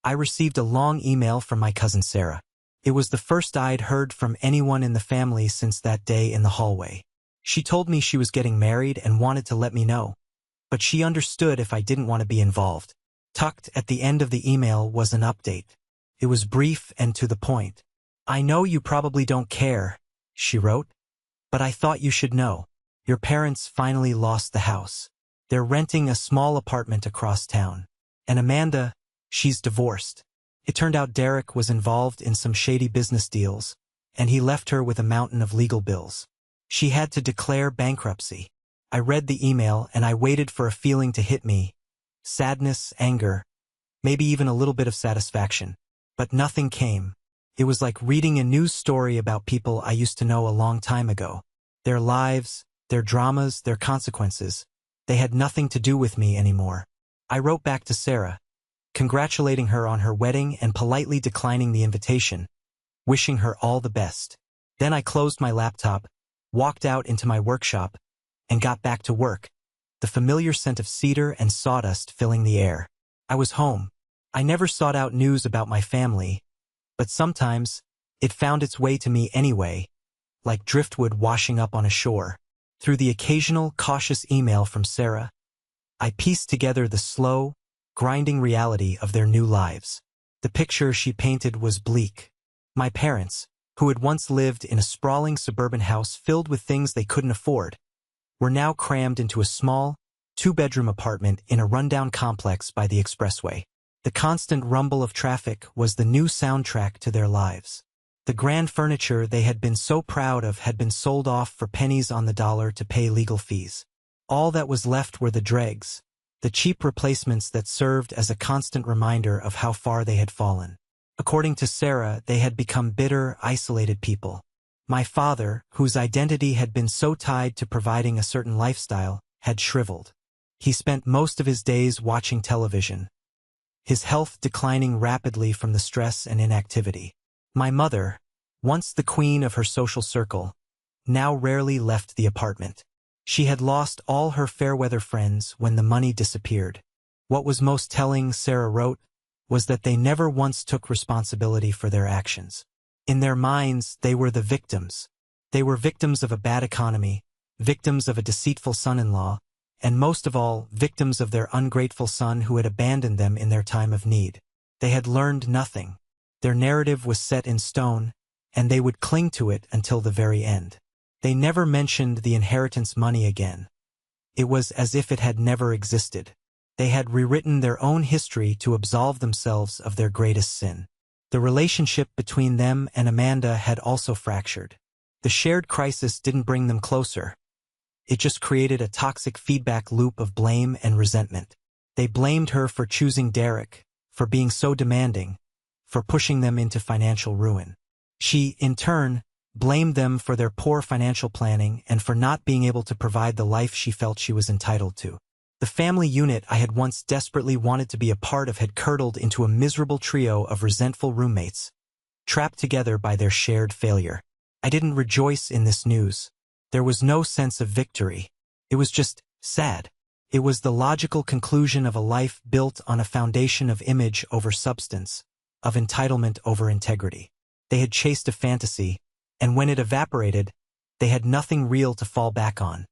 I received a long email from my cousin Sarah. It was the first I'd heard from anyone in the family since that day in the hallway. She told me she was getting married and wanted to let me know, but she understood if I didn't want to be involved. Tucked at the end of the email was an update. It was brief and to the point. "I know you probably don't care," she wrote, "but I thought you should know. Your parents finally lost the house. They're renting a small apartment across town. And Amanda, she's divorced. It turned out Derek was involved in some shady business deals, and he left her with a mountain of legal bills. She had to declare bankruptcy." I read the email and I waited for a feeling to hit me. Sadness, anger, maybe even a little bit of satisfaction. But nothing came. It was like reading a news story about people I used to know a long time ago. Their lives, their dramas, their consequences. They had nothing to do with me anymore. I wrote back to Sarah, congratulating her on her wedding and politely declining the invitation, wishing her all the best. Then I closed my laptop, walked out into my workshop, and got back to work, the familiar scent of cedar and sawdust filling the air. I was home. I never sought out news about my family, but sometimes it found its way to me anyway, like driftwood washing up on a shore. Through the occasional cautious email from Sarah, I pieced together the slow, grinding reality of their new lives. The picture she painted was bleak. My parents, who had once lived in a sprawling suburban house filled with things they couldn't afford, were now crammed into a small, two-bedroom apartment in a rundown complex by the expressway. The constant rumble of traffic was the new soundtrack to their lives. The grand furniture they had been so proud of had been sold off for pennies on the dollar to pay legal fees. All that was left were the dregs, the cheap replacements that served as a constant reminder of how far they had fallen. According to Sarah, they had become bitter, isolated people. My father, whose identity had been so tied to providing a certain lifestyle, had shriveled. He spent most of his days watching television, his health declining rapidly from the stress and inactivity. My mother, once the queen of her social circle, now rarely left the apartment. She had lost all her fair-weather friends when the money disappeared. What was most telling, Sarah wrote, was that they never once took responsibility for their actions. In their minds, they were the victims. They were victims of a bad economy, victims of a deceitful son-in-law, and most of all, victims of their ungrateful son who had abandoned them in their time of need. They had learned nothing. Their narrative was set in stone, and they would cling to it until the very end. They never mentioned the inheritance money again. It was as if it had never existed. They had rewritten their own history to absolve themselves of their greatest sin. The relationship between them and Amanda had also fractured. The shared crisis didn't bring them closer. It just created a toxic feedback loop of blame and resentment. They blamed her for choosing Derek, for being so demanding, for pushing them into financial ruin. She, in turn, blamed them for their poor financial planning and for not being able to provide the life she felt she was entitled to. The family unit I had once desperately wanted to be a part of had curdled into a miserable trio of resentful roommates, trapped together by their shared failure. I didn't rejoice in this news. There was no sense of victory. It was just sad. It was the logical conclusion of a life built on a foundation of image over substance, of entitlement over integrity. They had chased a fantasy, and when it evaporated, they had nothing real to fall back on.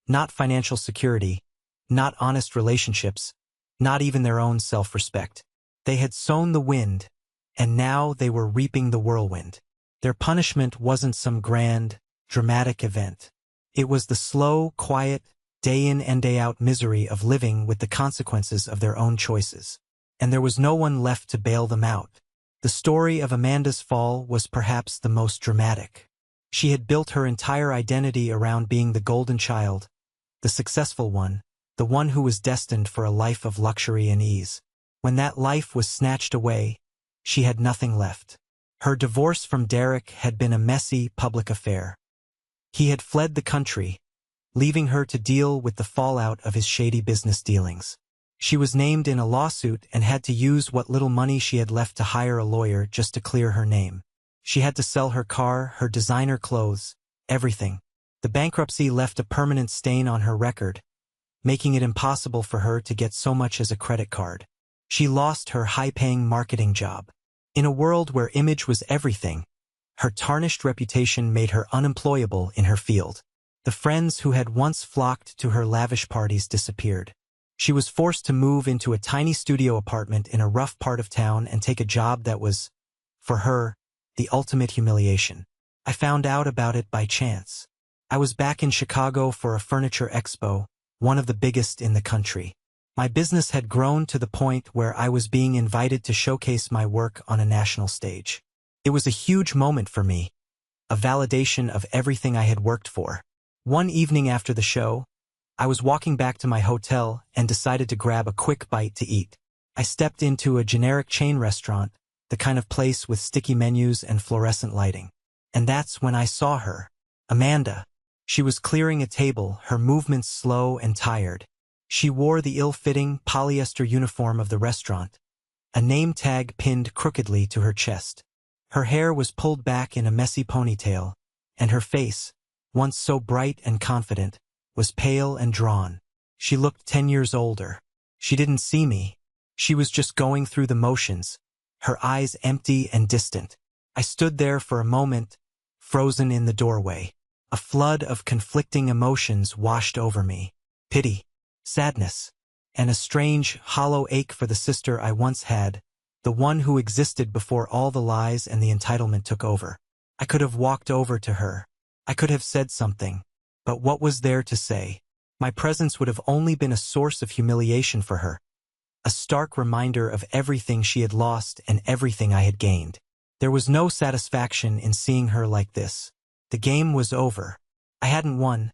Not financial security, not honest relationships, not even their own self-respect. They had sown the wind, and now they were reaping the whirlwind. Their punishment wasn't some grand, dramatic event. It was the slow, quiet, day-in and day-out misery of living with the consequences of their own choices. And there was no one left to bail them out. The story of Amanda's fall was perhaps the most dramatic. She had built her entire identity around being the golden child, the successful one, the one who was destined for a life of luxury and ease. When that life was snatched away, she had nothing left. Her divorce from Derek had been a messy, public affair. He had fled the country, leaving her to deal with the fallout of his shady business dealings. She was named in a lawsuit and had to use what little money she had left to hire a lawyer just to clear her name. She had to sell her car, her designer clothes, everything. The bankruptcy left a permanent stain on her record, making it impossible for her to get so much as a credit card. She lost her high-paying marketing job. In a world where image was everything, her tarnished reputation made her unemployable in her field. The friends who had once flocked to her lavish parties disappeared. She was forced to move into a tiny studio apartment in a rough part of town and take a job that was, for her, the ultimate humiliation. I found out about it by chance. I was back in Chicago for a furniture expo, one of the biggest in the country. My business had grown to the point where I was being invited to showcase my work on a national stage. It was a huge moment for me, a validation of everything I had worked for. One evening after the show, I was walking back to my hotel and decided to grab a quick bite to eat. I stepped into a generic chain restaurant, the kind of place with sticky menus and fluorescent lighting. And that's when I saw her, Amanda. She was clearing a table, her movements slow and tired. She wore the ill-fitting polyester uniform of the restaurant, a name tag pinned crookedly to her chest. Her hair was pulled back in a messy ponytail, and her face, once so bright and confident, was pale and drawn. She looked 10 years older. She didn't see me. She was just going through the motions, her eyes empty and distant. I stood there for a moment, frozen in the doorway. A flood of conflicting emotions washed over me. Pity, sadness, and a strange, hollow ache for the sister I once had, the one who existed before all the lies and the entitlement took over. I could have walked over to her. I could have said something. But what was there to say? My presence would have only been a source of humiliation for her, a stark reminder of everything she had lost and everything I had gained. There was no satisfaction in seeing her like this. The game was over. I hadn't won.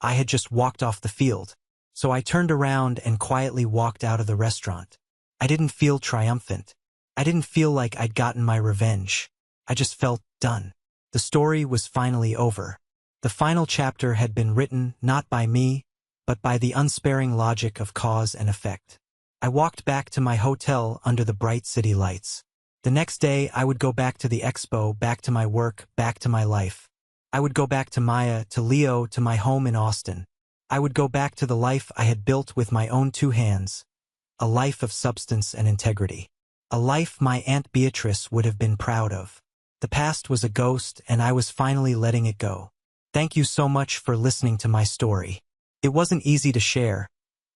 I had just walked off the field. So I turned around and quietly walked out of the restaurant. I didn't feel triumphant. I didn't feel like I'd gotten my revenge. I just felt done. The story was finally over. The final chapter had been written not by me, but by the unsparing logic of cause and effect. I walked back to my hotel under the bright city lights. The next day, I would go back to the expo, back to my work, back to my life. I would go back to Maya, to Leo, to my home in Austin. I would go back to the life I had built with my own 2 hands, a life of substance and integrity, a life my Aunt Beatrice would have been proud of. The past was a ghost, and I was finally letting it go. Thank you so much for listening to my story. It wasn't easy to share,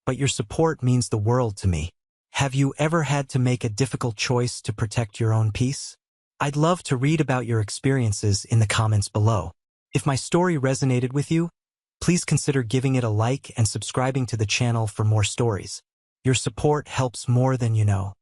but your support means the world to me. Have you ever had to make a difficult choice to protect your own peace? I'd love to read about your experiences in the comments below. If my story resonated with you, please consider giving it a like and subscribing to the channel for more stories. Your support helps more than you know.